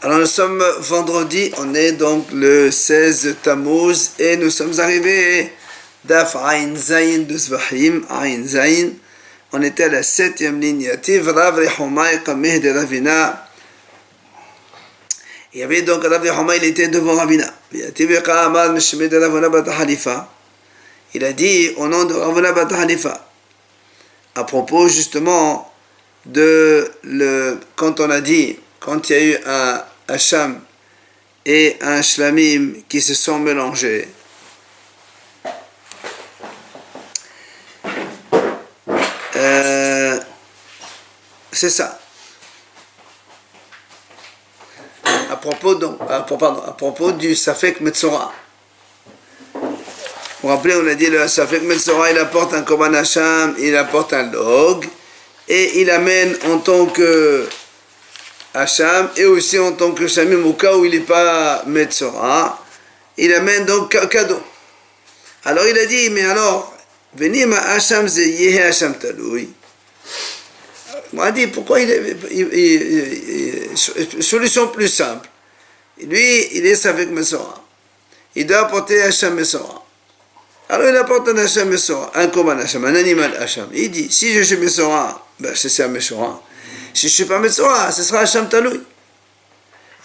Alors nous sommes vendredi, on est donc le 16 Tammuz et nous sommes arrivés Daf Ain Zayin de Zvahim, Ain Zayin. On était à la 7e ligne. Yativ Rav Rehomai Kameh de Ravina. Il y avait donc Rav Rehomai, il était devant Ravina. Yativ Yaqamal Meshmed de Ravuna Bat Halifa. Il a dit au nom de Ravuna Bat Halifa, à propos justement de quand on a dit, quand il y a eu un Hacham et un Shlamim qui se sont mélangés. C'est ça. À propos du Safek Metzora. Vous vous rappelez, on a dit le Safek Metzora, il apporte un Korban Hacham, il apporte un log, et il amène en tant que Hacham et aussi en tant que Shamim au cas où il n'est pas Metzora, il amène donc cadeau. Alors il a dit, mais alors, venez ma Hacham ze yehe Hacham taloui. Moi, dit, pourquoi solution plus simple. Lui, il est avec Metzora. Il doit apporter Hacham Metzora. Alors il apporte un Hacham Metzora, un Korban Hacham, un animal Hacham. Il dit, si je suis Metzora, ben c'est un Metzora. Si je ne suis pas Metzora, ce sera Hacham Taloui.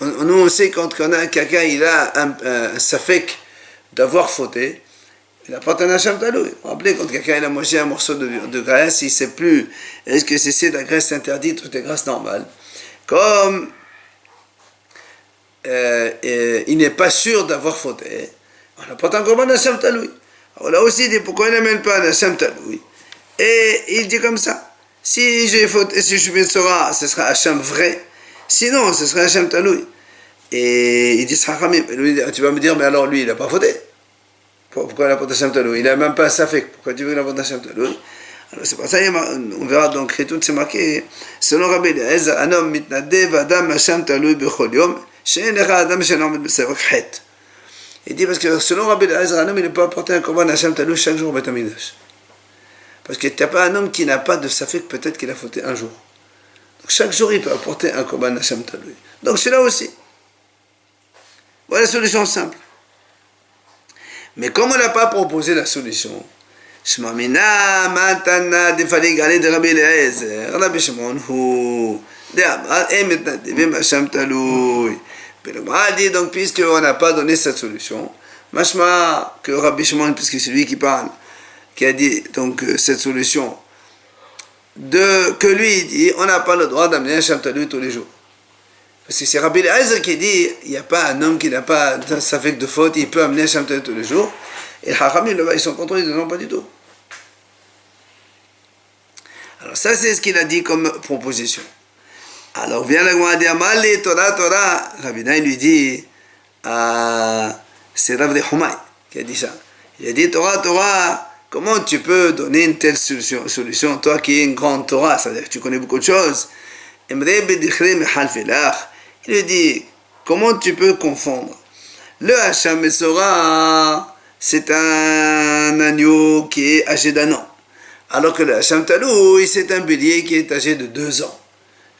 Nous, on sait quand quelqu'un il a un safek d'avoir fauté, il apporte un Hacham Taloui. Vous vous rappelez, quand quelqu'un il a mangé un morceau de graisse, il ne sait plus, est-ce que c'est de la graisse interdite ou de la graisse normale. Comme il n'est pas sûr d'avoir fauté, on apporte un Korban Hacham Taloui. Alors là aussi, il dit, pourquoi il n'amène pas un Hacham Taloui? Et il dit comme ça. Si je suis Metzora, ce sera Hacham vrai. Sinon, ce sera Hacham Taloui. Et il dit, tu vas me dire, mais alors lui, il n'a pas fauté. Pourquoi il apporte Hacham Taloui? Il n'a même pas un Safek. Pourquoi tu veux qu'il apporte Hacham Taloui? Alors c'est pour ça, on verra dans l'écriture, c'est marqué, selon Rabbi Eliezer, un homme mitnadev adam Hacham Taloui bechol yom, she'en lecha adam she'en omed b'sevak het. Il dit, parce que selon Rabbi Eliezer, un homme, il ne peut pas apporter un korban Hacham Taloui chaque jour au Beit HaMikdash. Parce qu'il n'y a pas un homme qui n'a pas de safek, peut-être qu'il a fauté un jour. Donc chaque jour, il peut apporter un korban Hacham Taloui. Donc c'est là aussi. Voilà la solution simple. Mais comme on n'a pas proposé la solution, Shmamina matana defali galé de Rabbi Eliezer, Rabbi Shimon hu, de Amar emet nadivim Hacham Taloui. Puis le Maral dit donc puisqu'on n'a pas donné cette solution, mashma que Rabbi Shimon, puisque c'est lui qui parle, qui a dit donc cette solution, que lui dit, on n'a pas le droit d'amener un Hacham Taloui tous les jours. Parce que c'est Rabbi Eliezer qui dit, il n'y a pas un homme qui n'a pas de safek de faute, il peut amener un Hacham Taloui tous les jours. Et les Hachamim, ils sont contre, ils disent non, pas du tout. Alors ça, c'est ce qu'il a dit comme proposition. Alors vient la Gemara dire, Mali, Torah, Rabbi Eliezer lui dit, c'est Rav Rehomai qui a dit ça. Il a dit, Torah, comment tu peux donner une telle solution, toi qui es une grande Torah, c'est-à-dire que tu connais beaucoup de choses. Il lui dit, comment tu peux confondre? Le Hacham Metzora, c'est un agneau qui est âgé d'1 an. Alors que le Hacham Taloui, c'est un bélier qui est âgé de 2 ans.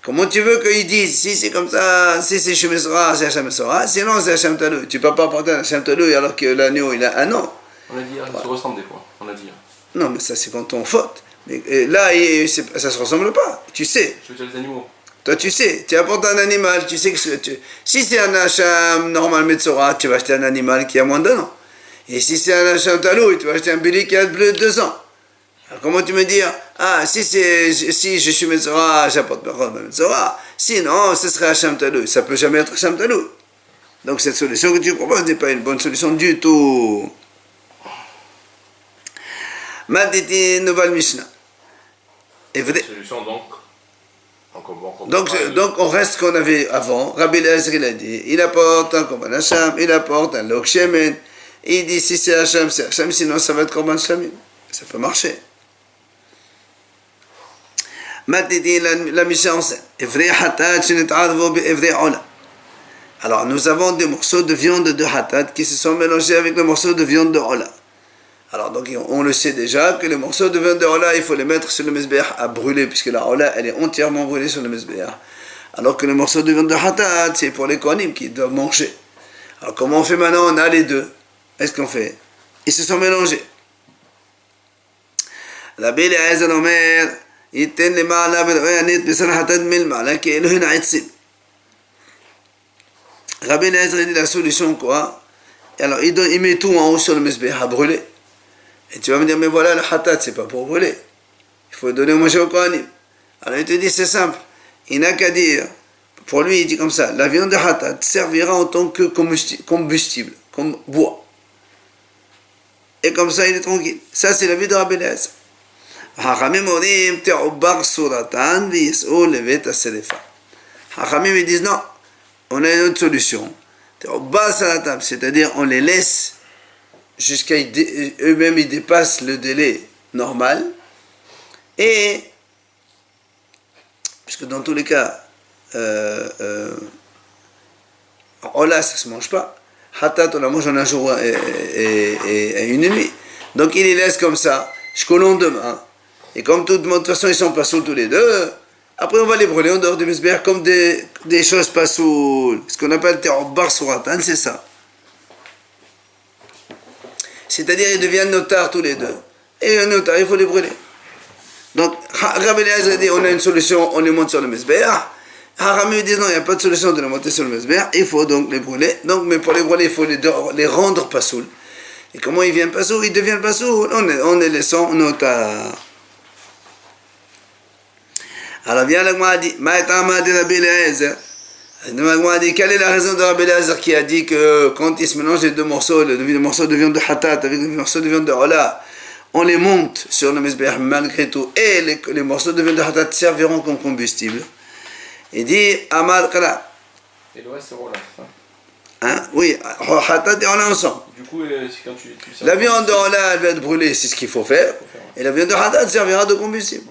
Comment tu veux qu'il dise, si c'est comme ça, si c'est chez Metzora, c'est Hacham Metzora, sinon c'est Hacham Taloui. Tu ne peux pas apporter un Hacham Taloui alors que l'agneau, il a 1 an. On a dit, ça se ressemble des fois, on a dit. Non, mais ça c'est quand on faute. Mais là, ça se ressemble pas. Tu sais. Je veux dire les animaux. Toi, tu sais, tu apportes un animal, tu sais que si c'est un Hacham normal Metzora, tu vas acheter un animal qui a moins d'1 an. Et si c'est un Hacham Taloui, tu vas acheter un bélier qui a plus de 2 ans. Alors comment tu me dire, si je suis Metzora, j'apporte pas Metzora, sinon ce serait Hacham Taloui. Ça peut jamais être Hacham Taloui. Donc cette solution que tu proposes n'est pas une bonne solution du tout. Maditi nouvelle Mishnah. Et vrai. Solution donc. Donc on reste ce qu'on avait avant. Rabbi Eliezer il a dit, il apporte un Korban Hacham, il apporte un log shemen. Il dit si c'est Hacham, c'est Hacham, sinon ça va être Korban Shlamim. Ça peut marcher. Maditi la Mishnah enseigne. Evre hatat shenet'advo be'evre ola. Alors nous avons des morceaux de viande de hatat qui se sont mélangés avec le morceau de viande de ola. Alors donc on le sait déjà que les morceaux de viande de ola, il faut les mettre sur le mesbeh à brûler, puisque la ola elle est entièrement brûlée sur le mesbeh. Alors que le morceau de viande de hatat, c'est pour les kohanim qui doivent manger. Alors comment on fait maintenant? On a les deux. Qu'est-ce qu'on fait? Ils se sont mélangés. Rabbi Eliezer Omer, ייתן למעלה ולרענית בשר חטאת מלמעלה כאילו הן עצים. Rabbi Eliezer dit la solution quoi? Alors il met tout en haut sur le mesbeh à brûler. Et tu vas me dire, mais voilà, le hatat, c'est pas pour brûler. Il faut donner à manger au kohanim. Alors il te dit, c'est simple. Il n'a qu'à dire, pour lui, il dit comme ça, la viande de hatat servira en tant que combustible, comme bois. Et comme ça, il est tranquille. Ça, c'est la vie de Rabbi Eliezer. Hachamim orim te'ubar suratan v'yis'u levet ha'serefa. Hachamim, ils disent, non, on a une autre solution. Te'ubar suratan, c'est-à-dire, on les laisse jusqu'à eux-mêmes, ils dépassent le délai normal. Et, puisque dans tous les cas, Ola, ça ne se mange pas. Hatat, on la mange en un jour et une nuit. Donc il les laisse comme ça, jusqu'au lendemain. Et comme de toute façon ils sont pas sous tous les deux, après on va les brûler en dehors du misbeh comme des choses pas sous. Ce qu'on appelle te'ubar suratan, c'est ça. C'est-à-dire ils deviennent notaires tous les deux. Et un notaire, il faut les brûler. Donc Rabbi Eliezer dit on a une solution, on les monte sur le misbeh. Haramim dit non, il n'y a pas de solution de les monter sur le misbeh, il faut donc les brûler. Donc, mais pour les brûler, il faut les rendre pasoul. Et comment ils viennent pasoul? Ils deviennent pasoul en les laissant notaires. Alors vient la Gemara dit, Ma'etama de Rabbi Eliezer. La Gemara dit, quelle est la raison de Rabbi Eliezer qui a dit que quand ils se mélangent les deux morceaux, le morceau de viande de hatat avec le morceau de viande de ola, on les monte sur le misbeh malgré tout, et les morceaux de viande de hatat serviront comme combustible. Il dit, Amad Kala. Et le reste, c'est Ola, c'est ça? Hein? Oui, hatat et ola ensemble. Du coup, c'est quand tu la viande de ola, elle va être brûlée, c'est ce qu'il faut faire. Et la viande de hatat servira de combustible.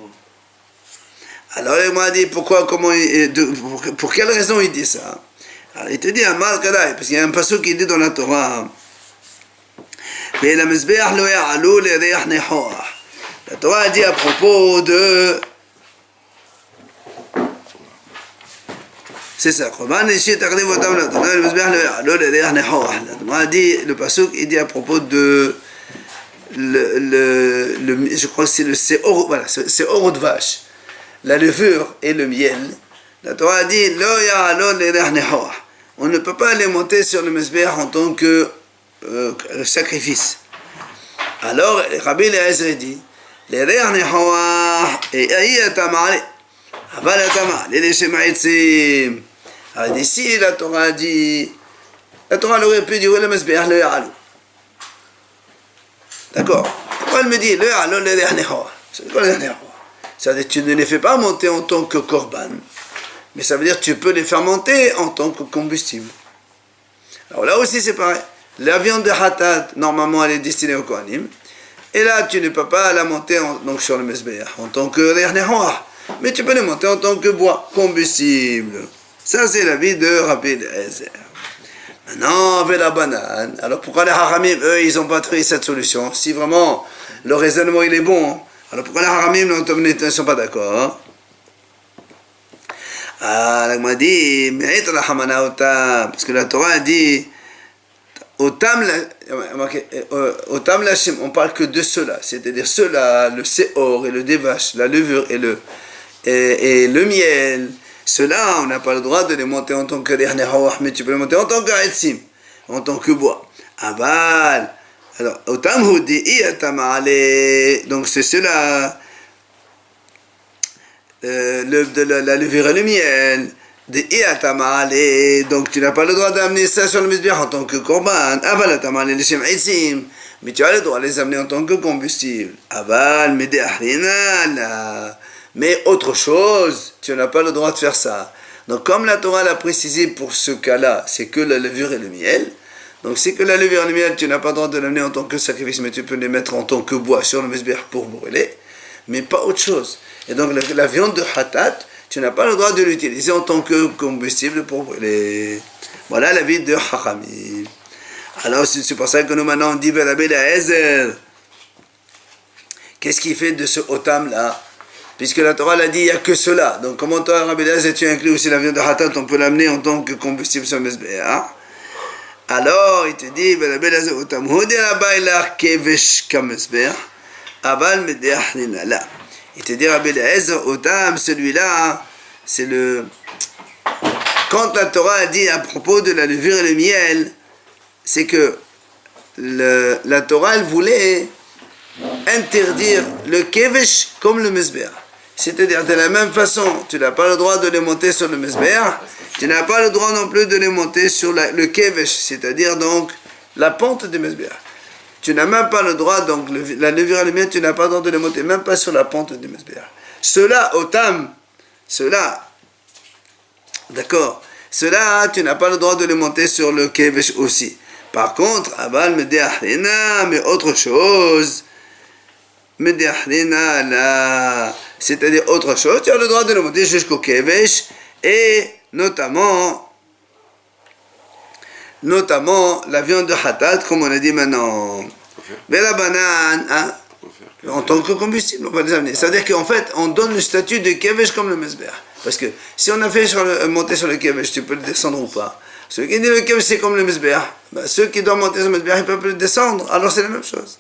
Alors il m'a dit pourquoi, comment, pour quelle raison il dit ça? Alors il te dit Amad Kala, parce qu'il y a un passage qui dit dans la Torah. La Torah dit à propos de. C'est ça. Le pasuk il dit à propos de je crois que c'est le séor, voilà, séor de vache, la levure et le miel. La Torah dit on ne peut pas les monter sur le mesbeh en tant que sacrifice. Alors Rabbi Eliezer dit les et alors ici la Torah dit, la Torah aurait pu dire le mesbeh le ya'alu. D'accord? Pourquoi elle me dit le ya'alu le ya'nehoa? C'est quoi le ya'nehoa? Ça veut dire que tu ne les fais pas monter en tant que korban, mais ça veut dire que tu peux les faire monter en tant que combustible. Alors là aussi c'est pareil. La viande de hatat, normalement elle est destinée au kohanim, et là tu ne peux pas la monter donc sur le mesbeh en tant que ya'nehoa, mais tu peux les monter en tant que bois, combustible. Ça, c'est la vie de Rabbi Eliezer. Maintenant, avec la banane. Alors, pourquoi les haramim, eux, ils n'ont pas trouvé cette solution? Si vraiment le raisonnement, il est bon, alors pourquoi les haramim ne sont pas d'accord? Ah, la dit, parce que la Torah a dit, Otam Lachem, on parle que de cela, c'est-à-dire cela, le séor et le dévache, la levure et le miel. Ceux-là, on n'a pas le droit de les monter en tant que dernier hawah, mais tu peux les monter en tant que haïtsim, en tant que bois. Aval. Alors, Otam Hudi Iyatamale. Donc, c'est cela. La levure et le miel. De Iyatamale. Donc, tu n'as pas le droit d'amener ça sur le misbeh en tant que korban. Aval Atamale, les shem haïtsim. Mais tu as le droit de les amener en tant que combustible. Aval, mais de ahrina, là. Mais autre chose, tu n'as pas le droit de faire ça. Donc comme la Torah l'a précisé pour ce cas-là, c'est que la levure et le miel. Donc c'est que la levure et le miel, tu n'as pas le droit de l'amener en tant que sacrifice, mais tu peux les mettre en tant que bois sur le mesbeh pour brûler, mais pas autre chose. Et donc la viande de hatat, tu n'as pas le droit de l'utiliser en tant que combustible pour brûler. Voilà la vie de Hachamim. Alors c'est pour ça que nous maintenant on dit Rabbi Eliezer. Qu'est-ce qu'il fait de ce otam là? puisque la Torah l'a dit, il n'y a que cela. Donc comment toi, Rabbi Eliezer, tu inclus aussi la viande de Hatat, on peut l'amener en tant que combustible sur le Mizbeach. Alors, il te dit, Rabbi Eliezer, Otam, Hodela Bailach Kevesh Kamizbeach, Aval Medeach Linala. Il te dit, Rabbi Eliezer, Otam, celui-là, c'est le... Quand la Torah a dit à propos de la levure et le miel, c'est que la Torah, elle voulait interdire le kevesh comme le mizbeach. C'est-à-dire, de la même façon, tu n'as pas le droit de les monter sur le mizbeach, tu n'as pas le droit non plus de les monter sur le kevesh, c'est-à-dire donc la pente du mizbeach. Tu n'as même pas le droit, donc la levure et le miel, tu n'as pas le droit de les monter, même pas sur la pente du mizbeach. Cela, otam, cela, d'accord, cela, tu n'as pas le droit de les monter sur le kevesh aussi. Par contre, Abal Medeachlina, mais autre chose, Medeachlina, là, c'est-à-dire autre chose, tu as le droit de le monter jusqu'au kevesh, et notamment la viande de hatat, comme on a dit maintenant. Mais la banane, hein, en tant que combustible, on va les amener. C'est-à-dire qu'en fait, on donne le statut de kevesh comme le mezbeach. Parce que si on a fait monter sur le kevesh, tu peux le descendre ou pas. Ceux qui disent le kevesh c'est comme le mezbeach, ceux qui doivent monter sur le mezbeach, ils peuvent le descendre. Alors c'est la même chose.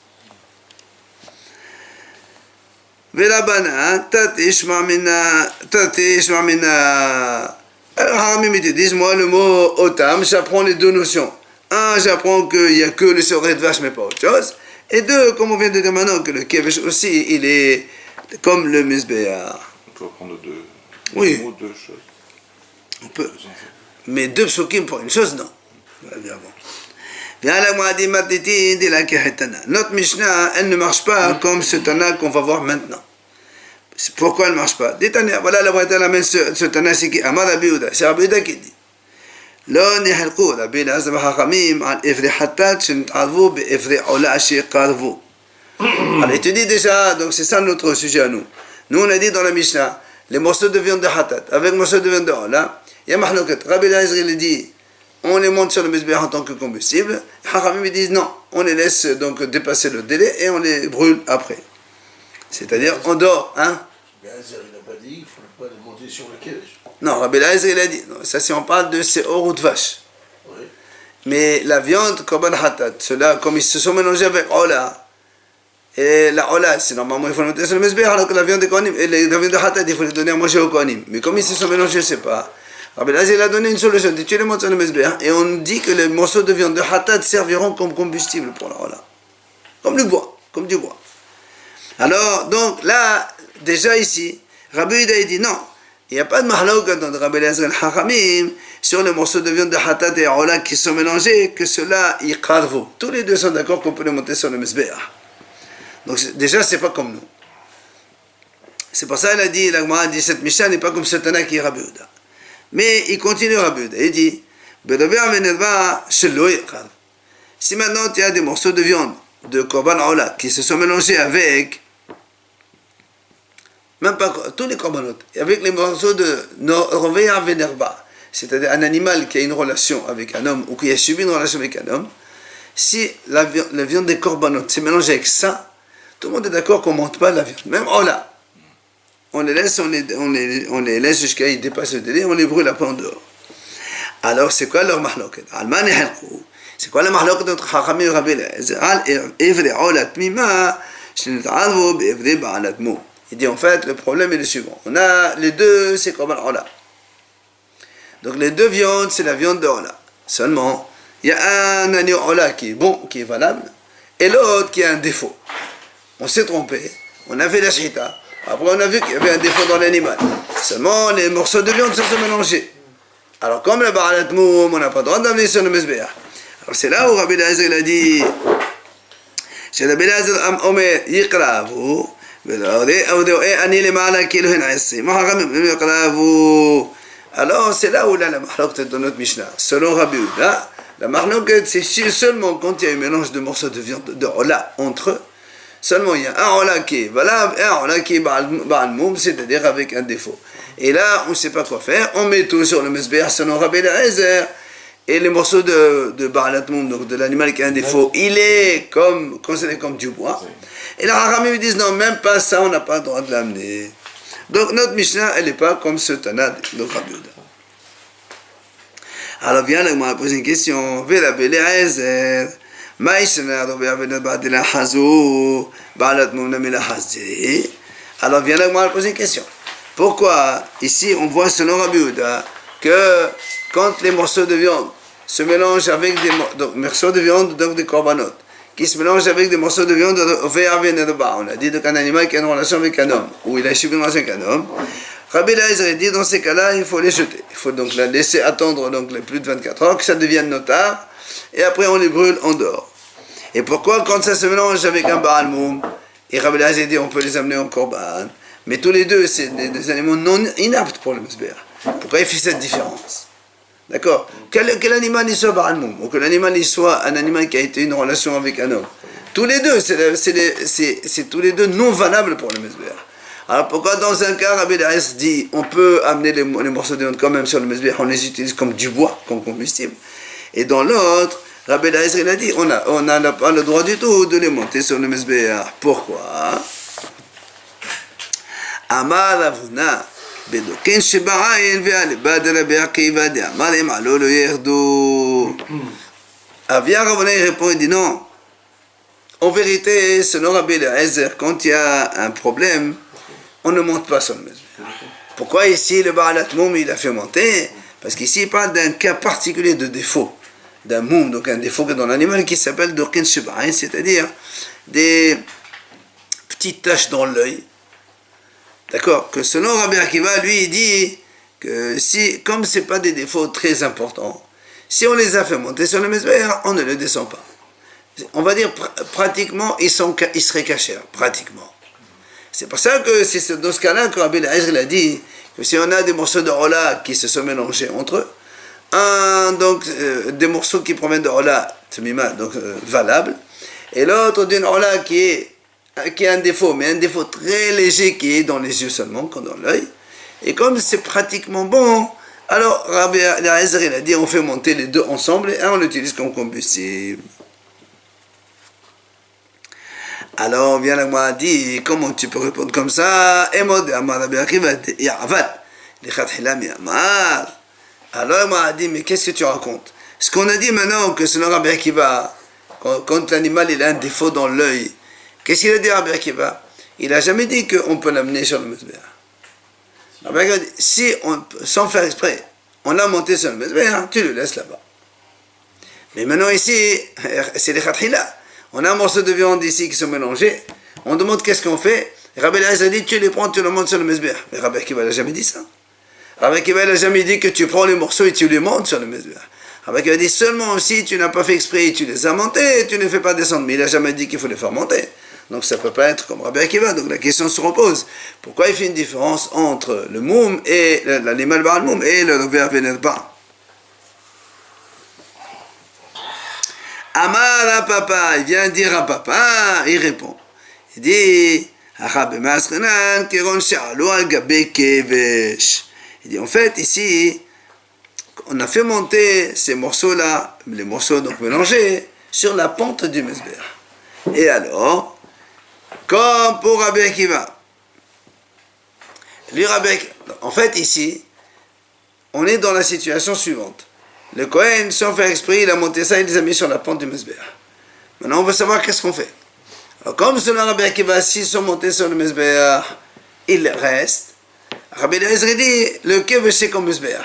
Vela banane, tatish ma'mina. Alors Haramim ils te disent, moi le mot otam, j'apprends les deux notions. Un, j'apprends qu'il n'y a que le serait de vache, mais pas autre chose. Et deux, comme on vient de dire maintenant, que le kevesh aussi, il est comme le mizbeach. On peut apprendre deux, oui. Deux choses. On peut. Mais deux psukim pour une chose, non. Notre Mishnah, elle ne marche pas comme ce Tana qu'on va voir maintenant. Pourquoi elle ne marche pas? Voilà la Braïta amène ce Tana, c'est qui Amar Rabbi Yehuda. C'est Rabbi Yehuda qui dit. לא נחלקו רבי אלעזר וחכמים על עברי חטאת שנתערבו בעברי עולה שקרבו. Alors il te dit déjà, donc c'est ça notre sujet à nous. Nous on a dit dans la Mishnah, les morceaux de viande de hatat avec les morceaux de viande de hola, il y a mahloket. Rabbi Eliezer il dit, on les monte sur le mizbeach en tant que combustible. Hachamim ils disent non, on les laisse donc dépasser le délai et on les brûle après. C'est-à-dire on dort, hein. Eliezer il n'a pas dit, il ne faut pas les monter sur le kevesh. Non, Rabbi Eliezer il a dit, non, ça si on parle de séor ou de vache. Oui. Mais la viande, korban hatat, ceux-là, comme ils se sont mélangés avec hola, et la hola, c'est normalement il faut le mettre sur le mizbeach, alors que la viande de kohanim, et la viande de hatat, il faut les donner à manger au kohanim. Mais comme ils se sont mélangés, je ne sais pas. Rabbi Eliezer il a donné une solution, tu les montes sur le mizbeach, et on dit que les morceaux de viande de hatat serviront comme combustible pour la hola. Comme du bois, comme du bois. Alors, donc là, déjà ici, Rabbi Yehuda dit non. Il n'y a pas de mahlouk dans Rabbi Eliezer et Hachamim sur les morceaux de viande de hatat et hola qui sont mélangés, que cela y karvu. Tous les deux sont d'accord qu'on peut les monter sur le mizbeach. Donc déjà, c'est pas comme nous. C'est pour ça qu'il a dit, la Gemara dit, cette Mishnah n'est pas comme ce Tana qui est Rabbi Yehuda. Mais il continue Rabbi Yehuda, il dit, si maintenant tu as des morceaux de viande de korban hola qui se sont mélangés avec même pas tous les korbanot, avec les morceaux de Roveya Venerba, c'est-à-dire un animal qui a une relation avec un homme ou qui a subi une relation avec un homme, si la viande des korbanot s'est mélangée avec ça, tout le monde est d'accord qu'on ne monte pas la viande. Même hola, on les laisse jusqu'à ce qu'ils dépassent le délai, on les brûle après en dehors. Alors c'est quoi leur mahloket? C'est quoi la mahloket entre Chachamim et Rabbi Eliezer? Evre hola tmima, shenet'arvu be'evre ba'alat mou. Il dit en fait, le problème est le suivant. On a les deux, c'est korban hola. Donc les deux viandes, c'est la viande de hola. Seulement, il y a un agneau hola qui est bon, qui est valable, et l'autre qui a un défaut. On s'est trompé, on a fait la shita. Après on a vu qu'il y avait un défaut dans l'animal. Seulement, les morceaux de viande se sont mélangés. Alors comme le ba'alat moum, on n'a pas le droit d'amener sur le mizbeach. Alors c'est là où Rabbi Eliezer il a dit, chez Rabbi Eliezer Omer yikravu, alors c'est là où il y a la mahloket de notre Mishnah. Selon Rabbi Yehuda, la mahloket c'est seulement quand il y a un mélange de morceaux de viande de hola entre eux. Seulement il y a un hola qui est valable et un hola qui est ba'al moum, c'est-à-dire avec un défaut. Et là on ne sait pas quoi faire, on met tout sur le mizbeach selon Rabbi Eliezer. Et les morceaux de ba'alat moum, donc de l'animal qui a un défaut, il est considéré comme du bois. Et les Hachamim disent non, même pas ça, on n'a pas le droit de l'amener. Donc notre Mishnah, elle n'est pas comme ce Tana de Rabbi Yehuda. Alors vient là, moi poser une question. Vela Beliezer, Maïsena Robert Benet Badila Hazou, Balat Mounamila Hazdi. Alors vient là, moi poser une question. Pourquoi ici on voit selon Rabbi Yehuda que quand les morceaux de viande se mélangent avec des morceaux de viande, donc des korbanot, qui se mélangent avec des morceaux de viande, on a dit qu'un animal qui a une relation avec un homme, ou il a subi une relation avec un homme, Rabbi Eliezer dit dans ces cas-là, il faut les jeter. Il faut donc la laisser attendre donc les plus de 24 heures, que ça devienne notable, et après on les brûle en dehors. Et pourquoi quand ça se mélange avec un Baal Moum, et Rabbi Eliezer dit on peut les amener en korban, mais tous les deux c'est des animaux non inaptes pour le Mesbéach. Pourquoi il fait cette différence? D'accord? Quel animal il soit Baal Moum, ou que l'animal il soit un animal qui a été une relation avec un homme. Tous les deux, c'est tous les deux non valables pour le Mesbéach. Alors pourquoi dans un cas, Rabbi Eliezer dit on peut amener les morceaux de viande quand même sur le Mesbéach, on les utilise comme du bois, comme combustible. Et dans l'autre, Rabbi Eliezer il a dit on n'a pas le droit du tout de les monter sur le Mesbéach. Pourquoi? Amar Ravuna Bedoken Sheba'ayin ve'alibad Rabbi Akiva de'amar im alo lo yerdu. Avia Ravuna il répond, il dit non. En vérité, selon Rabbi Eliezer, quand il y a un problème, on ne monte pas sur le Mesbéach. Pourquoi ici le Baalat Moum il a fait monter? Parce qu'ici il parle d'un cas particulier de défaut, d'un Moum, donc un défaut dans l'animal qui s'appelle Doken Sheba'ayin, c'est-à-dire des petites taches dans l'œil. D'accord? Que selon Rabbi Akiva, lui il dit que si, comme ce n'est pas des défauts très importants, si on les a fait monter sur le Mesbéach, on ne le descend pas. On va dire pratiquement, ils seraient cachés, pratiquement. C'est pour ça que c'est dans ce cas-là que Rabbi Eliezer a dit que si on a des morceaux de Rola qui se sont mélangés entre eux, des morceaux qui proviennent de Rola, donc valables, et l'autre d'une Rola qui a un défaut, mais un défaut très léger qui est dans les yeux seulement, comme dans l'œil, et comme c'est pratiquement bon, alors Rabbi Eliezer a dit on fait monter les deux ensemble et on l'utilise comme combustible. Alors, vient la Gemara dit, comment tu peux répondre comme ça? Alors, la Gemara dit, mais qu'est-ce que tu racontes? Ce qu'on a dit maintenant, que selon Rabbi Akiva, quand l'animal il a un défaut dans l'œil, qu'est-ce qu'il a dit Rabbi Akiva? Il n'a jamais dit qu'on peut l'amener sur le Mesbéach. Rabbi Akiva dit, si sans faire exprès, on l'a monté sur le Mesbéach, tu le laisses là-bas. Mais maintenant ici, c'est les khatkhila. On a un morceau de viande ici qui sont mélangés. On demande qu'est-ce qu'on fait. Rabbi Eliezer a dit tu les prends, tu les montes sur le Mesbéach. Mais Rabbi Akiva n'a jamais dit ça. Rabbi Akiva n'a jamais dit que tu prends les morceaux et tu les montes sur le Mesbéach. Rabbi Akiva a dit seulement si tu n'as pas fait exprès, tu les as montés, tu ne les fais pas descendre. Mais il n'a jamais dit qu'il faut les faire monter. Donc ça ne peut pas être comme Rabbi Akiva. Donc la question se repose. Pourquoi il fait une différence entre le moum et l'animal Baal Moum et le Rover Vénerba? Amar à papa, il vient dire à papa, il répond. Il dit, il dit, en fait, ici, on a fait monter ces morceaux-là, les morceaux donc mélangés, sur la pente du Mesbéach. Et alors, comme pour Rabbi Akiva, lui, en fait, ici, on est dans la situation suivante. Le Kohen, sans faire exprès, il a monté ça, il les a mis sur la pente du Mesbéach. Maintenant, on veut savoir qu'est-ce qu'on fait. Alors, comme selon Rabbi Akiva, s'ils sont montés sur le Mesbéach, il reste. Rabbi Eliezer dit, le kevesh c'est comme Mesbéach.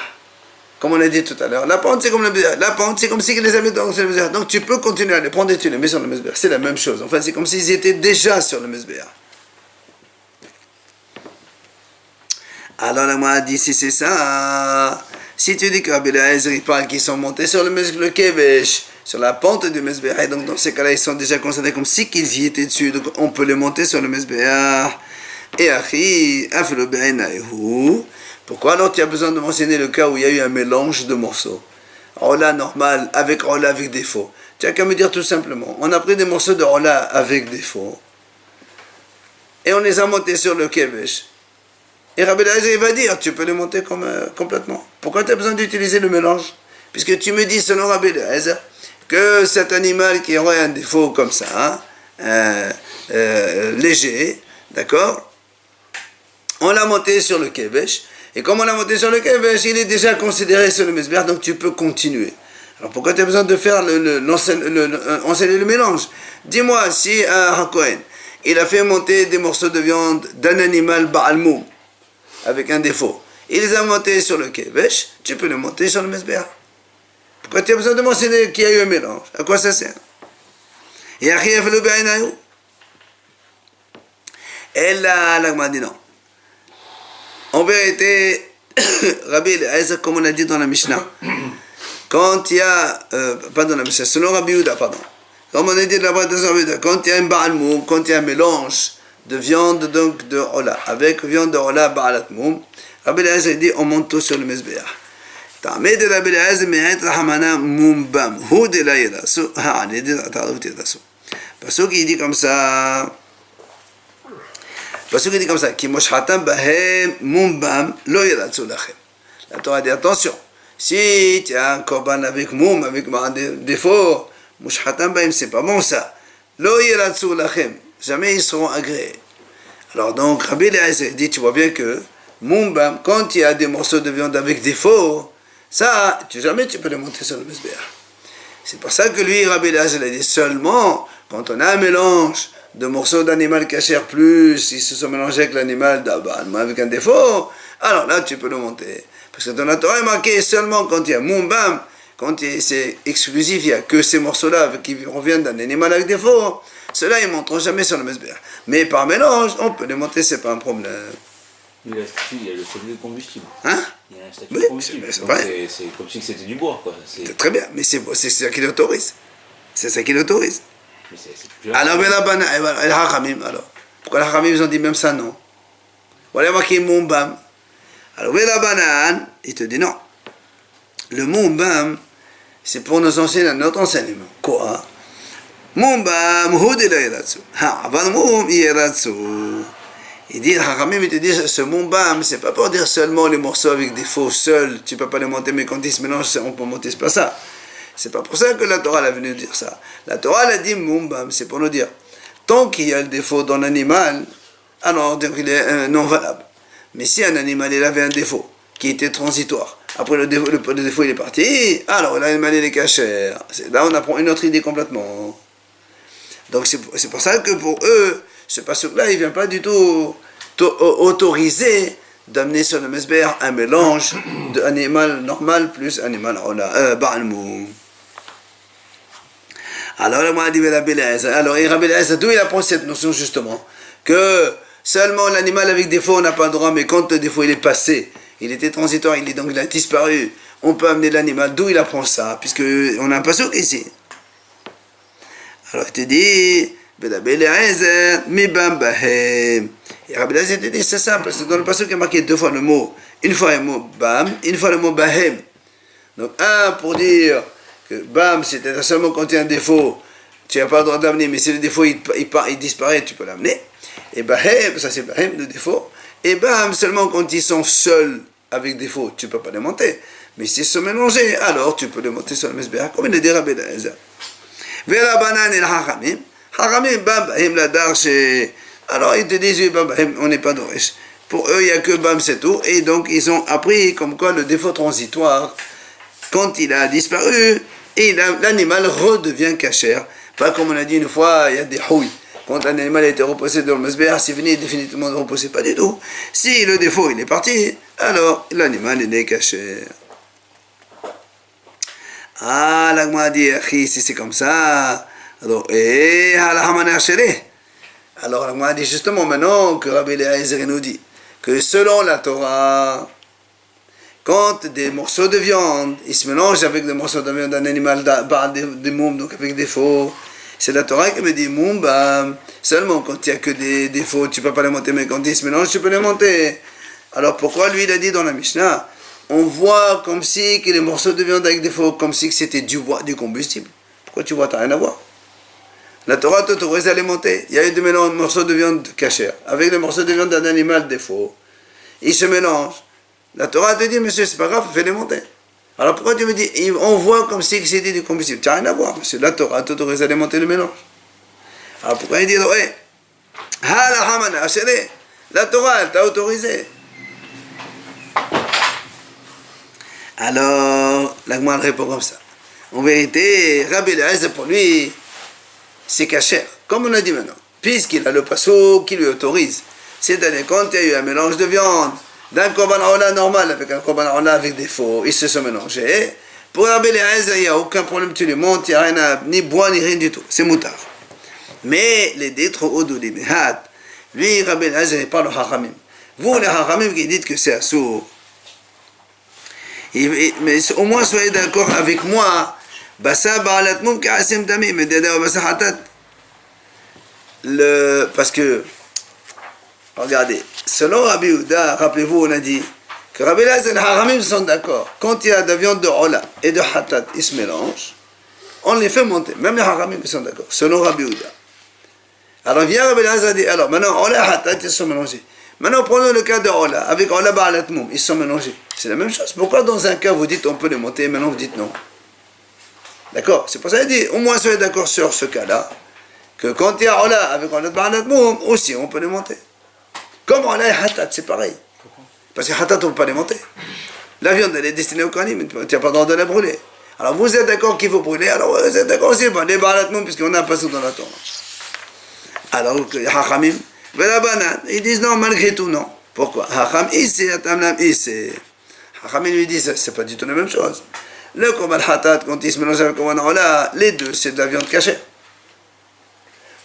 Comme on a dit tout à l'heure. La pente, c'est comme le Mesbéach. La pente, c'est comme si il les a mis sur le Mesbéach. Donc, tu peux continuer à les prendre et tu les mets sur le Mesbéach. C'est la même chose. En fait, c'est comme s'ils étaient déjà sur le Mesbéach. Alors, la Gemara dit, si c'est ça... Si tu dis que Rabbi Eliezer parle qu'ils sont montés sur le kevesh, sur la pente du Mesbéach, donc dans ces cas-là, ils sont déjà considérés comme si qu'ils y étaient dessus, donc on peut les monter sur le Mesbéach. Et Achi, Afelo Be'enaïhu. Pourquoi alors tu as besoin de mentionner le cas où il y a eu un mélange de morceaux? Rola normal avec rola avec défaut. Tu as qu'à me dire tout simplement, on a pris des morceaux de rola avec défaut et on les a montés sur le kevesh. Et Rabbi Eliezer va dire, tu peux les monter complètement. Pourquoi tu as besoin d'utiliser le mélange? Puisque tu me dis, selon Rabbi Eliezer, que cet animal qui aurait un défaut comme ça, léger, d'accord, on l'a monté sur le kevesh, et comme on l'a monté sur le kevesh, il est déjà considéré sur le mesbeh, donc tu peux continuer. Alors pourquoi tu as besoin de faire enseigner le mélange? Dis-moi, si un Kohen, il a fait monter des morceaux de viande d'un animal Baal Moum, avec un défaut, il les a montés sur le kevesh, tu peux les monter sur le mesbeh. Pourquoi tu as besoin de mentionner qu'il y a eu un mélange? À quoi ça sert? Et après, il a fait le Bé'inaïou. Et là, l'Agma dit non. En vérité, Rabbi Eliezer, comme on a dit dans la Mishnah, quand il y a, pas dans la Mishnah, selon Rabbi Yehuda, pardon, comme on a dit là-bas dans Rabbi Yehuda, quand il y a un Baal Moum, quand il y a un mélange de viande donc de Ola, avec viande de Ola Baalat Moum, Rabbi Eliezer dit on monte tout sur le Mesbéach. تعميد ربي العزم مئات رحمنا مبام هو دي لا يداسو ها دي تعرف تداسو بسوك يدي comme ça بسوك يدي comme ça qui مشحتم بهم مبام لو يداسو لكم la Torah dit attention si tu as un korban avec moum avec des défauts مشحتم بهم c'est pas bon ça لو يداسو لكم jamais ils seront agréés. Alors donc Rabbi Eliezer dit tu vois bien que Mumbam, quand il y a des morceaux de viande avec défaut, ça, jamais tu peux les monter sur le mesbeh. C'est pour ça que lui, Rabbi Eliezer, a dit seulement quand on a un mélange de morceaux d'animal cachère plus, ils se sont mélangés avec l'animal avec un défaut, alors là tu peux le monter. Parce que dans la Torah, il est marqué seulement quand il y a Mumbam, quand c'est exclusif, il n'y a que ces morceaux-là qui reviennent d'un animal avec défaut, ceux-là ils ne monteront jamais sur le mesbeh. Mais par mélange, on peut les monter, c'est pas un problème. Il y a le statut de combustible. Hein? Il y a un statut Oui, de combustible. c'est vrai. C'est comme si c'était du bois, quoi. C'est très bien, mais c'est ça qui l'autorise. C'est ça qui l'autorise. Mais c'est plus Alors, el Hachamim, alors. Pourquoi les Hachamim, ils ont dit même ça, non? Voilà, marqué Mumbam. Alors, la banane, il te dit non. Le Mumbam, c'est pour nous enseigner notre enseignement. Quoi? Mumbam, Hudi la Yeratsu. Ha, avant Mum, Yeratsu. Il dit, Hachamim, il te dit, ce Mumbam, c'est pas pour dire seulement les morceaux avec des faux seuls, tu peux pas les monter, mais quand ils se mélangent, on peut monter, c'est pas ça. C'est pas pour ça que la Torah est venue dire ça. La Torah a dit Mumbam, c'est pour nous dire, tant qu'il y a le défaut dans l'animal, alors il est non valable. Mais si un animal, il avait un défaut, qui était transitoire, après le défaut il est parti, alors l'animal il est caché. Là on apprend une autre idée complètement. Donc c'est pour ça que pour eux, ce passage-là, il ne vient pas du tout autoriser d'amener sur le mesbeh un mélange d'animal normal plus animal Baal Moum. Alors, Rabbi Eliezer, d'où il apprend cette notion justement que seulement l'animal avec défaut n'a pas le droit, mais quand le défaut il est passé, il était transitoire, il a disparu, on peut amener l'animal. D'où il apprend ça? Puisqu'on a un passage ici. Alors il te dit Rabbi Eliezer, Mibam Bahem. Et Rabbi Eliezer te dit c'est simple, parce que dans le passage il y a marqué deux fois le mot, une fois le mot Bam, une fois le mot Bahem. Donc un pour dire que Bam c'est seulement quand il y a un défaut, tu n'as pas le droit d'amener, mais si le défaut il disparaît, tu peux l'amener. Et Bahem, ça c'est Bahem le défaut. Et Bam seulement quand ils sont seuls avec défaut, tu ne peux pas les monter. Mais s'ils sont mélangés, alors tu peux les monter sur le mesbeh, comme il a dit Rabbi Eliezer. Vers la banane et le hachamim. Hachamim, bam, bahim, la darche. Alors ils te disent, oui, bam, bahim, on n'est pas d'orish. Pour eux, il n'y a que bam, c'est tout. Et donc, ils ont appris comme quoi le défaut transitoire, quand il a disparu, et l'animal redevient cachère. Pas comme on a dit une fois, il y a des houilles. Quand un animal a été reposé dans le mesbeh, c'est fini définitivement de reposer, pas du tout. Si le défaut, il est parti, alors l'animal, il est cachère. Ah, l'agma dit, si c'est comme ça, alors, alors l'agma dit justement maintenant que Rabbi Eliezer nous dit que selon la Torah, quand des morceaux de viande, ils se mélangent avec des morceaux de viande d'un animal, des moum, donc avec des faux, c'est la Torah qui me dit, moum, seulement quand il n'y a que des défauts, tu ne peux pas les monter, mais quand ils se mélangent, tu peux les monter. Alors pourquoi lui, il a dit dans la Mishnah, on voit comme si que les morceaux de viande avec des faux, comme si c'était du bois, du combustible. Pourquoi tu vois, tu n'as rien à voir. La Torah t'autorise à les monter. Il y a eu des morceaux de viande cachère, avec des morceaux de viande d'un animal des faux. Ils se mélangent. La Torah te dit, monsieur, c'est pas grave, fais les monter. Alors pourquoi tu me dis, on voit comme si c'était du combustible? Tu n'as rien à voir, monsieur. La Torah t'autorise à les monter le mélange. Alors pourquoi il dit, La Torah, elle t'a autorisé. Alors, la Gemara répond comme ça. En vérité, Rabbi Eliezer, pour lui, c'est cachère. Comme on a dit maintenant. Puisqu'il a le passo qui lui autorise. C'est-à-dire, quand il y a eu un mélange de viande, d'un korban ola normal avec un korban ola avec des faux, ils se sont mélangés. Pour Rabbi Eliezer, il n'y a aucun problème, tu les montes, il n'y a rien à, ni bois, ni rien du tout. C'est moutard. Mais les détro odou, les mehat, lui, Rabbi Eliezer, il parle au hachamim. Vous, les hachamim, qui dites que c'est assour, mais au moins soyez d'accord avec moi, basa ba'alat mum ka'asim tamim, mais dada wa basa hatat. Parce que, regardez, selon Rabbi Yehuda, rappelez-vous, on a dit que Rabbi Eliezer et les hachamim sont d'accord. Quand il y a de la viande de ola et de hatat, ils se mélangent, on les fait monter. Même les hachamim sont d'accord, selon Rabbi Yehuda. Alors vient Rabbi Eliezer et dit, alors maintenant, ola et hatat, ils sont mélangés. Maintenant, prenons le cas de ola, avec ola ba'alat mum, ils sont mélangés. C'est la même chose. Pourquoi dans un cas vous dites on peut les monter, et maintenant vous dites non? D'accord? C'est pour ça qu'il dit, au moins soyez d'accord sur ce cas-là, que quand il y a ola avec ola ba'alat mum, aussi on peut les monter. Comme ola et hatat, c'est pareil. Parce que hatat, on ne peut pas les monter. La viande, elle est destinée au kanim, tu n'as pas le droit de la brûler. Alors vous êtes d'accord qu'il faut brûler, alors vous êtes d'accord aussi, les ba'alat mum, puisqu'on a un passage dans la Torah. Alors, hachamim, ils disent non, malgré tout, non. Pourquoi? Hacham, Hachamim lui dit, c'est pas du tout la même chose. Le korban hatat, quand il se mélange avec le korban ola, les deux, c'est de la viande cachée.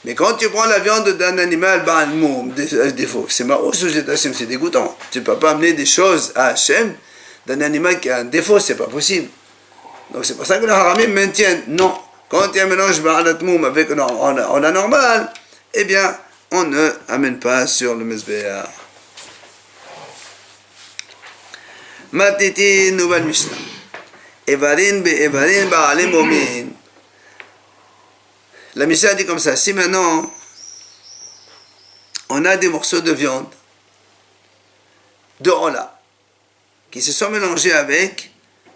Mais quand tu prends la viande d'un animal, ba'al moum, défaut, c'est marrant au sujet d'Hachem, c'est dégoûtant. Tu ne peux pas amener des choses à Hachem d'un animal qui a un défaut, c'est pas possible. Donc c'est pour ça que les Hachamim maintiennent, non. Quand il y a un mélange ba'alat moum avec un ola normal, eh bien, on ne amène pas sur le Mizbeach. Matiti, nouvelle Mishnah. Evarin be'evarin ba'alim omin. La Mishnah dit comme ça, si maintenant on a des morceaux de viande de ola qui se sont mélangés avec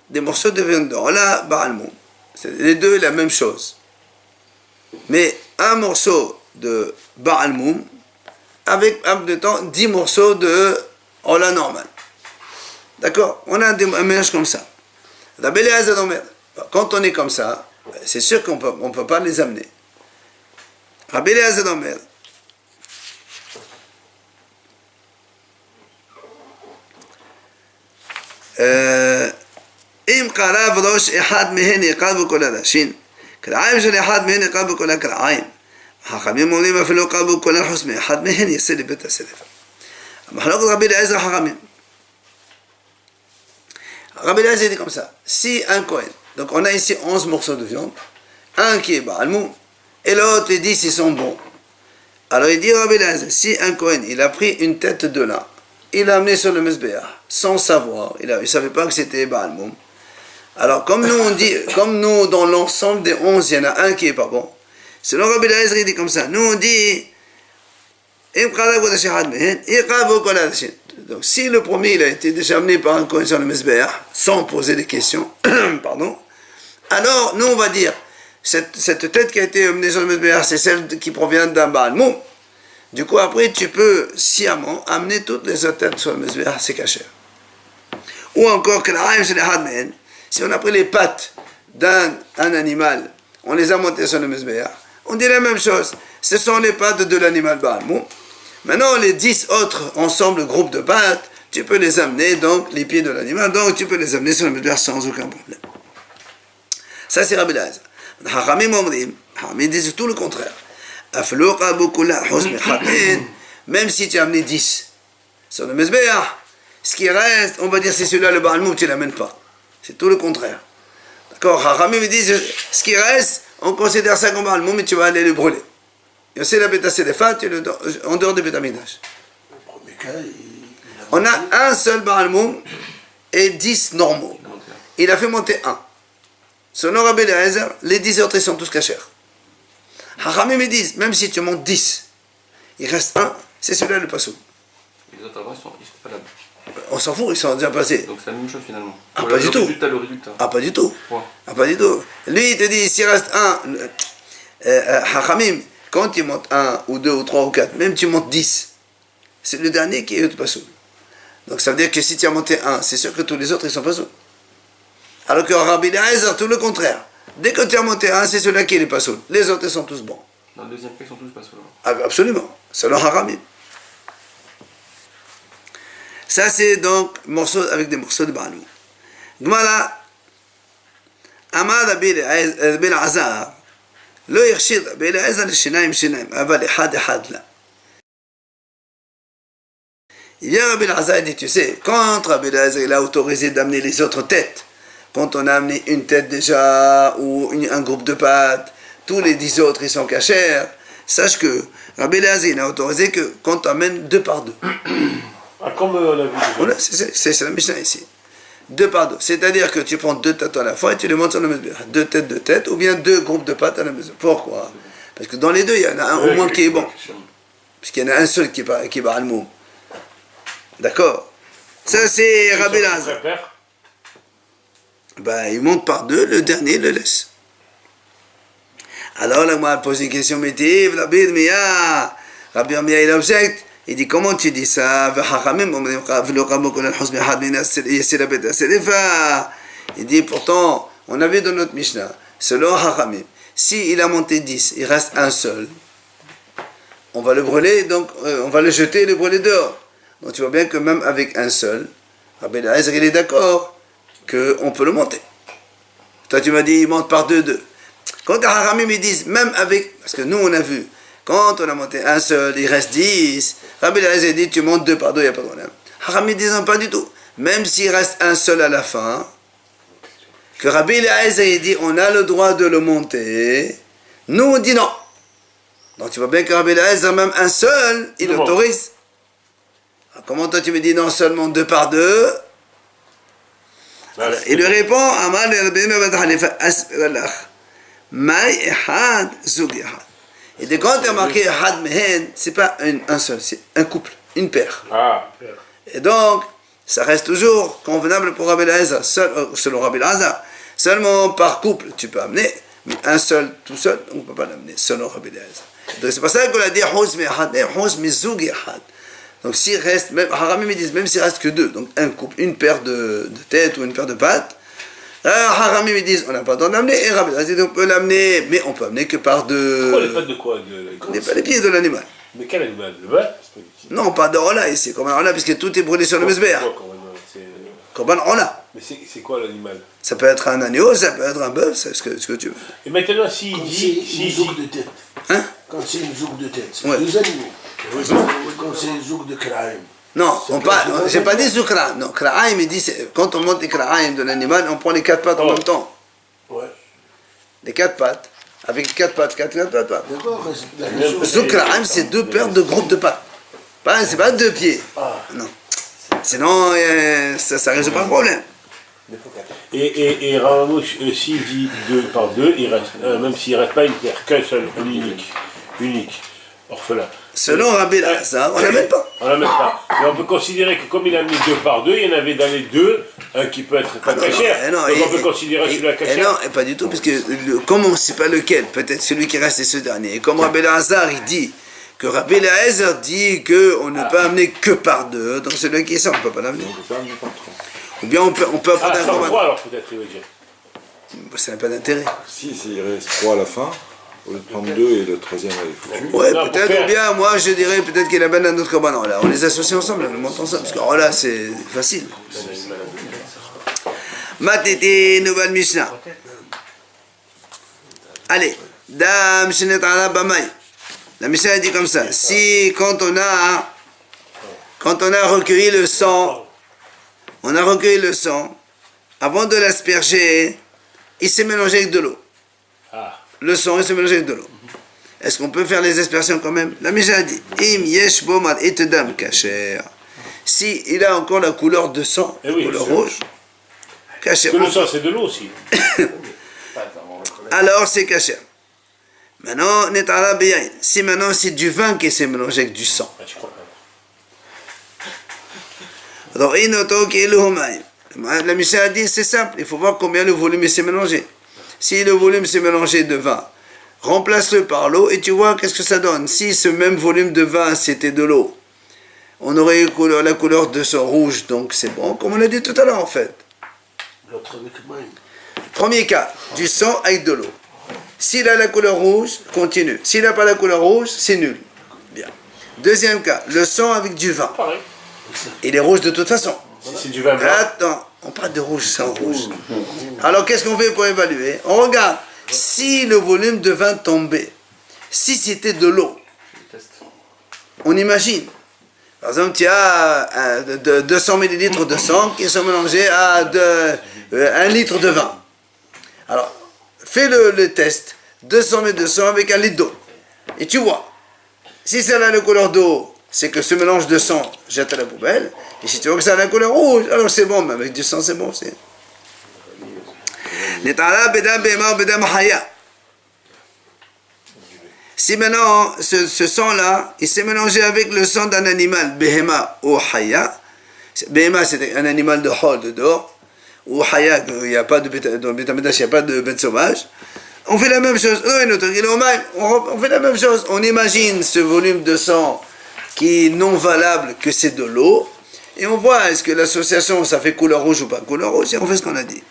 des morceaux de viande de ola ba'al moum. C'est les deux la même chose. Mais un morceau de ba'al moum avec en même temps 10 morceaux de ola normal. D'accord? On a un mélange comme ça. Rabbi Eliezer Omer, quand on est comme ça, c'est sûr qu'on ne peut pas les amener. Rabbi Eliezer Omer, אם קרב ראש אחד מהן יקרבו כל הראשים, קרעיים של אחד מהן יקרבו כל הקרעיים. החכמים אומרים אפילו קרבו כל החוץ מאחד מהן יצא לבית הספר. המחלוקת רבי אליעזר חכמים. Rabbi Eliezer dit comme ça, si un Kohen, donc on a ici 11 morceaux de viande, un qui est ba'al moum, et l'autre les 10 ils sont bons. Alors il dit Rabbi Eliezer, si un Kohen il a pris une tête de lin, il l'a amené sur le Mizbeach, sans savoir, il ne savait pas que c'était ba'al moum. Alors comme nous on dit, comme nous dans l'ensemble des 11 il y en a un qui est pas bon, selon Rabbi Eliezer il dit comme ça, nous on dit, donc si le premier il a été déjà amené par un Kohen sur le Mizbeach, sans poser des questions, pardon, alors nous on va dire, cette tête qui a été amenée sur le Mizbeach, c'est celle qui provient d'un ba'al moum. Du coup après tu peux sciemment amener toutes les autres têtes sur le Mizbeach, c'est caché. Ou encore que si on a pris les pattes d'un animal, on les a montées sur le Mizbeach, on dit la même chose, ce sont les pattes de l'animal ba'al moum. Maintenant, les 10 autres ensemble, groupe de pattes, tu peux les amener, donc les pieds de l'animal, donc tu peux les amener sur le Mizbeach sans aucun problème. Ça, c'est Rabbi Eliezer. Hachamim omrim, Hachamim disent tout le contraire. Même si tu as amené 10 sur le Mizbeach, ce qui reste, on va dire c'est celui-là le ba'al moum, tu ne l'amènes pas. C'est tout le contraire. D'accord? Hachamim disent, ce qui reste, on considère ça comme ba'al moum, mais tu vas aller le brûler. Et c'est la bêta séléfa, en dehors du bêta midrash. On a un seul ba'al moum et 10 normaux. Il a fait monter un. Selon Rabbi Eliezer, les 10 autres ils sont tous cachers. Hachamim me disent, même si tu montes 10, il reste un, c'est celui-là le passou. Les autres avant, ils sont valables. On s'en fout, ils sont déjà passés. Donc c'est la même chose finalement. Ah, pas du tout. Le résultat. Ah, pas du tout. Ouais. Ah, pas du tout. Lui, il te dit, s'il reste un, Hachamim, quand tu montes 1 ou 2 ou 3 ou 4, même tu montes 10, c'est le dernier qui est pasoul. Donc ça veut dire que si tu as monté un, c'est sûr que tous les autres ils sont pasoul. Alors que Rabbi Eliezer, tout le contraire. Dès que tu as monté un, c'est celui-là qui est pasoul. Les autres ils sont tous bons. Dans le deuxième cas, ils sont tous pas sous. Ah, absolument, selon Haramim. Ça c'est donc morceau avec des morceaux de Baalou. Gmala, Amad Rabbi Elazar, לא יחשיד רבי אליעזר לשיניים שיניים, אבל אחד אחד là. Il vient Rabbi Elazar et dit, tu sais, quand Rabbi Elazar il a autorisé d'amener les autres têtes, quand on a amené une tête déjà, ou un groupe de pattes, tous les 10 autres ils sont cachers, sache que Rabbi Elazar il a autorisé que quand tu amènes 2 par 2. Ah, comme on a vu. Voilà, c'est la Mishnah ici. 2 par 2. C'est-à-dire que tu prends 2 têtes à la fois et tu les montes sur la mesure. 2 têtes, ou bien 2 groupes de pattes à la mesure. Pourquoi? Parce que dans les deux, il y en a un au moins qui est bon. Puisqu'il y en a un seul qui est Baal Moum. D'accord? Ça, c'est Rabbi Elazar. Ben, il monte par 2, le dernier le laisse. Alors, là, moi, elle pose une question métive. Rabbi Irmia, il objecte. Il dit, comment tu dis ça? Il dit, pourtant, on a vu dans notre Mishnah, selon Hachamim, s'il a monté 10, il reste un seul, on va le brûler, donc on va le jeter et le brûler dehors. Donc tu vois bien que même avec un seul, Rabbi Elazar, il est d'accord qu'on peut le monter. Toi tu m'as dit, il monte par 2. Quand Hachamim ils disent, même avec, parce que nous on a vu, quand on a monté un seul, il reste 10. Rabbi Elazar dit, tu montes 2 par 2, il n'y a pas de problème. Haramim disent pas du tout. Même s'il reste un seul à la fin, que Rabbi Elazar dit, on a le droit de le monter. Nous, on dit non. Donc tu vois bien que Rabbi Elazar, même un seul, il autorise. Alors, comment toi tu me dis non seulement 2 par 2? Il lui répond, Amal Rabbi Hanifa as'alach. Maï ehad zug ehad. Et de quand tu as marqué Had Mehen, c'est pas un seul, c'est un couple, une paire. Ah. Et donc, ça reste toujours convenable pour Rabbi Elazar, selon Rabbi Elazar. Seulement par couple, tu peux amener, mais un seul, tout seul, on ne peut pas l'amener, selon Rabbi Elazar. Donc c'est pour ça qu'on a dit Hous Mehad, Hous Mizug Ehad. Donc s'il reste, même Haramim ils disent, même s'il reste que 2, donc un couple, une paire de têtes ou une paire de pattes, Haramim ils disent on n'a pas le droit d'amener, et Rabbi Elazar dit on peut l'amener, mais on peut amener que par 2. Pourquoi les pattes de quoi Les pieds de l'animal. Mais quel animal? Le bas? Non, pas de Ola ici, comme un Ola, puisque tout est brûlé sur le Mesbéa. Comme un Ola. Mais c'est quoi l'animal? Ça peut être un agneau, ça peut être un bœuf, c'est ce que tu veux. Et maintenant, s'il Quand dit. c'est une zouk de tête. Hein? Quand c'est une zouk de tête, c'est Ouais. 2 animaux. Quand c'est une zouk de kraïm. Non, j'ai pas dit Zoukra. Non, Kraïm, il dit, quand on monte les Kraïm de l'animal, on prend les 4 pattes en même temps. Ouais. Les 4 pattes. Avec 4 pattes, 4 pattes. D'accord, mais la question, Zoukra, c'est 2 paires de groupes de pattes. C'est pas 2 pieds. Non. Sinon, ça résout pas le problème. Et Ramamouche, s'il dit 2 par 2, il reste, même s'il ne reste pas une paire, qu'un seul, un unique, orphelin. Selon Rabbi Elazar, on l'amène pas. On l'amène pas. Mais on peut considérer que comme il a mis 2 par 2, il y en avait dans les 2, un qui peut être pas très cher. Donc on peut considérer celui-là qui est cher. Non, et pas du tout, parce que comme on ne sait pas lequel, peut-être celui qui reste est ce dernier. Et comme Rabbi Elazar, il dit que Rabbi Elazar dit qu'on ne peut amener que par 2, donc celui qui est ça, on ne peut pas l'amener. Ou bien on peut apporter un sans corban. 3 alors peut-être, il veut dire. Ça n'a pas d'intérêt. Si, s'il reste 3 à la fin, au lieu de prendre 2 et le troisième est foutu. Ouais, Non, peut-être, pour faire- ou bien, moi je dirais peut-être qu'il amène un autre corban. Là, on les associe ensemble, on les monte ensemble, parce que oh là, c'est facile. Matiti, nouvelle Mishnah. Allez, Dam Shenet Ala Bamay. La Mishnah dit comme ça, si quand on a recueilli le sang, avant de l'asperger, il s'est mélangé avec de l'eau. Ah. Le sang, il s'est mélangé avec de l'eau. Est-ce qu'on peut faire les aspersions quand même? La Mishnah dit, Im yesh bomar etedam kasher. Si il a encore la couleur de sang, Eh oui, la couleur bien sûr. rouge, kasher. Que le sang, c'est de l'eau aussi. Alors c'est kasher. Maintenant, netara beyain. Si maintenant c'est du vin qui s'est mélangé avec du sang. Ah, je crois pas. Alors, inoto kiluhumaim. La Mishnah dit, c'est simple, il faut voir combien le volume s'est mélangé. Si le volume s'est mélangé de vin, remplace-le par l'eau et tu vois qu'est-ce que ça donne. Si ce même volume de vin c'était de l'eau, on aurait eu la couleur de sang rouge, donc c'est bon, comme on a dit tout à l'heure en fait. L'autre avec même. Premier cas, du sang avec de l'eau. S'il a la couleur rouge, continue. S'il n'a pas la couleur rouge, c'est nul. Bien. Deuxième cas, le sang avec du vin. Pareil. Il est rouge de toute façon. Si c'est du vin blanc. Attends, on parle de rouge sans rouge. Alors qu'est-ce qu'on fait pour évaluer? On regarde si le volume de vin tombait. Si c'était de l'eau, on imagine. Par exemple, tu as 200 ml de sang qui sont mélangés à 1 litre de vin. Alors, fais le test. 200 ml de sang avec 1 litre d'eau. Et tu vois. Si ça a la couleur d'eau, c'est que ce mélange de sang jette à la poubelle. Et si tu vois que ça a la couleur rouge, alors c'est bon, mais avec du sang, c'est bon aussi. Si maintenant, ce sang-là, il s'est mélangé avec le sang d'un animal, Behema ou Haya. Behema, c'est un animal de hol, de dehors. Ou Haya, il n'y a pas de bête, dans le Bétamigdash, il n'y a pas de bête sauvage. On fait la même chose. On fait la même chose. On imagine ce volume de sang qui est non valable, que c'est de l'eau. Et on voit, est-ce que l'association, ça fait couleur rouge ou pas couleur rouge, et on fait ce qu'on a dit.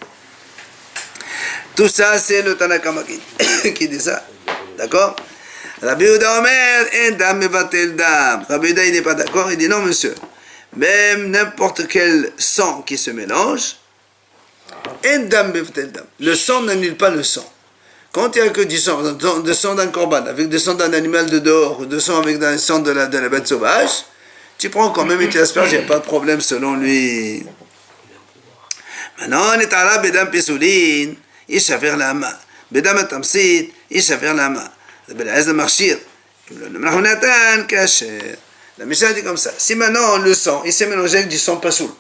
Tout ça, c'est le Tanakama qui dit ça. D'accord? Rabbi Yehuda Omer, en dam mevatel dam. Rabbi Yehuda, il n'est pas d'accord, il dit non, monsieur. Même n'importe quel sang qui se mélange, en dam mevatel dam. Le sang n'annule pas le sang. Quand il n'y a que du sang, de sang d'un corban, avec du sang d'un animal de dehors, ou de sang avec du sang de la bête sauvage, tu prends quand même et tu asperges, il n'y a pas de problème selon lui. Maintenant, on est à la bedam pesoulin, il s'affaire la main. Bedam atamsit, il s'affaire la main. La Mishnah dit comme ça. Si maintenant le sang, il s'est mélangé avec du sang pasoul,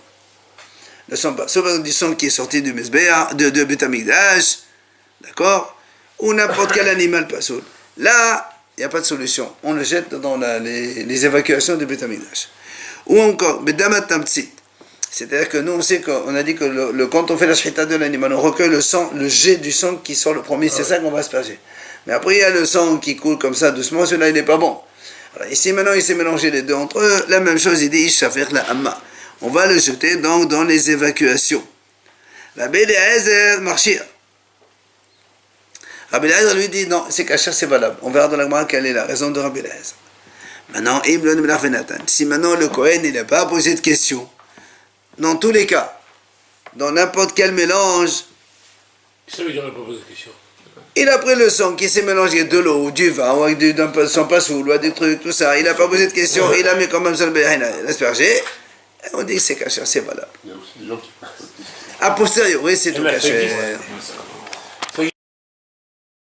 le sang pasoul, du sang qui est sorti du Mesbéa, de Bétamigdash, d'accord, ou n'importe quel animal pasoul, là, il n'y a pas de solution. On le jette dans les évacuations de Bétamigdash. Ou encore, Bedamat Tamtsit. C'est-à-dire que nous, on sait qu'on a dit que quand on fait la shrita de l'animal, on recueille le sang, le jet du sang qui sort le premier, c'est ça qu'on va asperger. Mais après, il y a le sang qui coule comme ça doucement, celui-là, il n'est pas bon. Alors, ici, maintenant, il s'est mélangé les deux entre eux. La même chose, il dit, Ishafer la Amma. On va le jeter donc dans les évacuations. Rabbi Eliezer Marchir. Rabbi Eliezer lui dit, non, c'est kasher, c'est valable. On verra dans la Gemara quelle est la raison de Rabbi Eliezer. Maintenant, Ibn Melach Venatan. Si maintenant le Kohen, il n'a pas posé de question, dans tous les cas, dans n'importe quel mélange, Ça veut dire qu'il n'a pas posé de question. il a pris le sang qui s'est mélangé de l'eau, ou du vin, ou avec d'un sang pasoul, ou des trucs, tout ça. Il n'a pas posé de question, il a mis quand même sur le béhin, il a aspergé. On dit que c'est kasher, c'est valable. Il y a aussi des gens qui... A posteriori, c'est tout Mais kasher. ça existe.